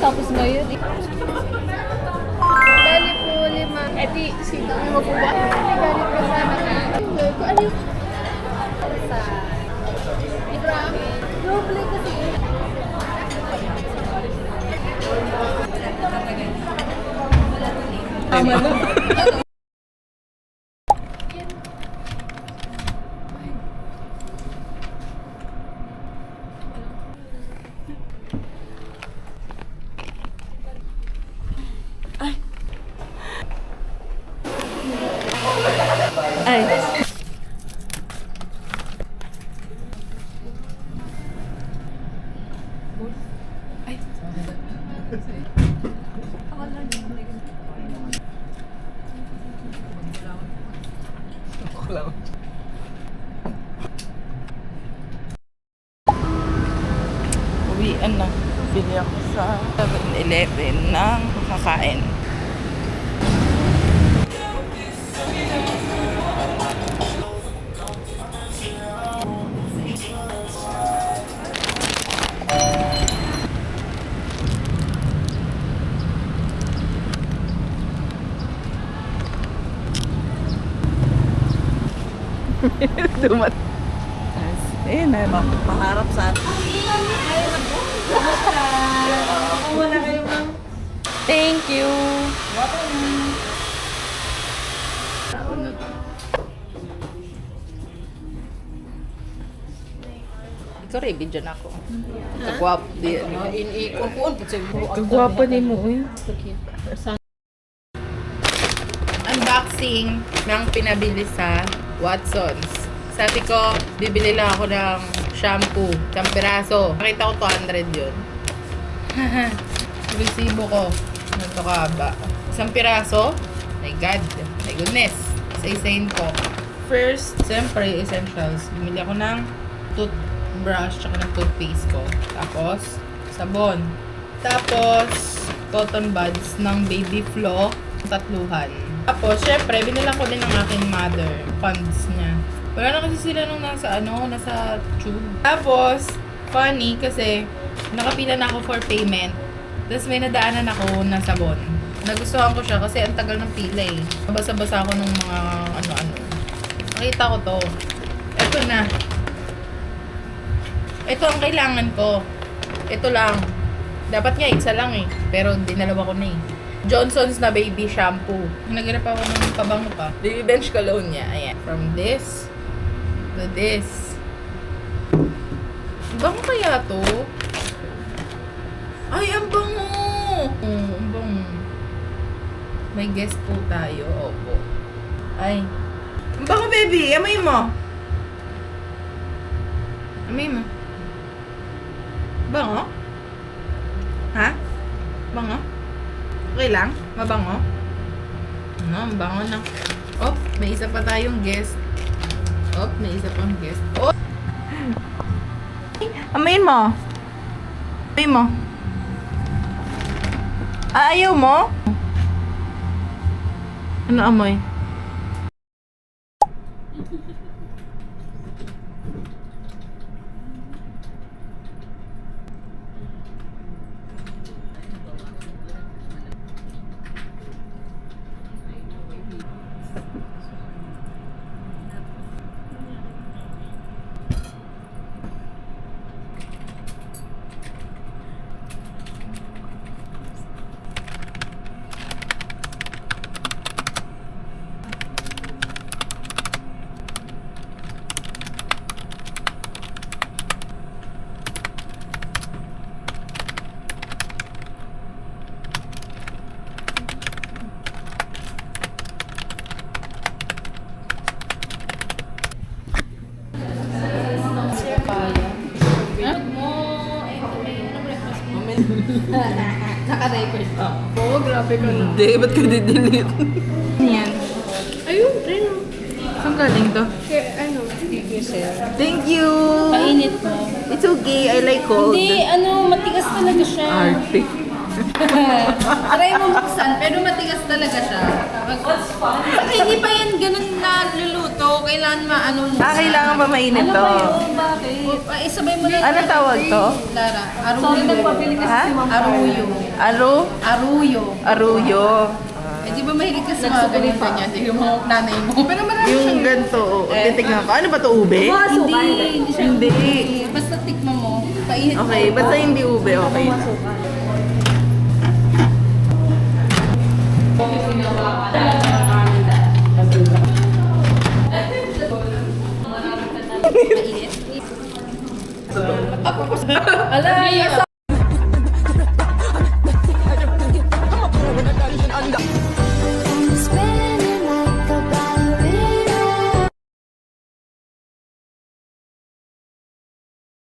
tapos ngayon. Bali po, 5. Eh di, sino mo po ba? Galit ka sana ka. Kung ano yung... Doble kasi. Tama na. Ay. Uwian na. Bili ako sa 7-Eleven ng makakain. Tumat. Eh, na paharap sa atin. Wala kayo, ma'am. Thank you. Ikaw rin, video na ako. Kagwapo di. Kukuan po siguro. Kagwapo ni mo, eh. Unboxing ng pinabili sa Watsons. Sabi ko, bibili lang ako ng shampoo, isang piraso. Nakita ko 200 yun. Resibo ko. Ito ka ba? Isang piraso? My God. My goodness. Isa-isahin ko. First, siyempre, essentials. Bumili ako ng toothbrush tsaka ng toothpaste ko. Tapos, sabon. Tapos, cotton buds ng Baby Flo. Tatluhan. Tapos, syempre, binilang ko din ng aking mother. Funds niya. Wala na kasi sila nung nasa tube. Tapos, funny kasi nakapila na ako for payment. Tapos may nadaanan ako na sabon. Nagustuhan ko siya kasi ang tagal ng pila eh. Basa-basa ako ng mga ano-ano. Nakita ko to. Ito na. Ito ang kailangan ko. Ito lang. Dapat nga isa lang eh. Pero dinalawa ko na eh. Johnson's na baby shampoo. Naghanap ako ng pabango pa. Baby Bench cologne niya. Ayan. From this to this. Bango kaya to? Ay, ang bango! Ang bango. May guest po tayo. Opo. Ay. Ang bango, baby! Amay mo! Amay mo. Bango? Ha? Bango? Okay lang? Mabango? Ano, ang bango na. Oh, may isa pa tayong guest. Oh, may isa pang guest. Oh! Amayin mo. Amayin mo. Ayaw mo? Ano amoy? Naka-record. Oo, grabe ka na. Hindi, ba't ka didelete? Yan. Ayun, rin. Saan galing to? Kaya ano, sir. Thank you! Painit mo. It's okay, I like cold. Hindi, ano, matigas talaga siya. Arte. Try mo buksan, pero matigas talaga siya. Kasi hindi pa yan ganun na luluto. Kailangan maano mo. Kailangan ba mainit to? Bakit? Isabay mo lang. Ano tawag to? Lara, aruyo. Ha? Aruyo. Aruyo. Aruyo. Eh, di ba mahilig ka sa mga ganyan ganyan? Di mo nanay mo. Pero marami Yung siyang... ganito, titignan ko. Ano ba to, ube? Hindi siya. Hindi. Basta tikman mo. Painit mo. Okay, basta hindi ube, okay na. Ala,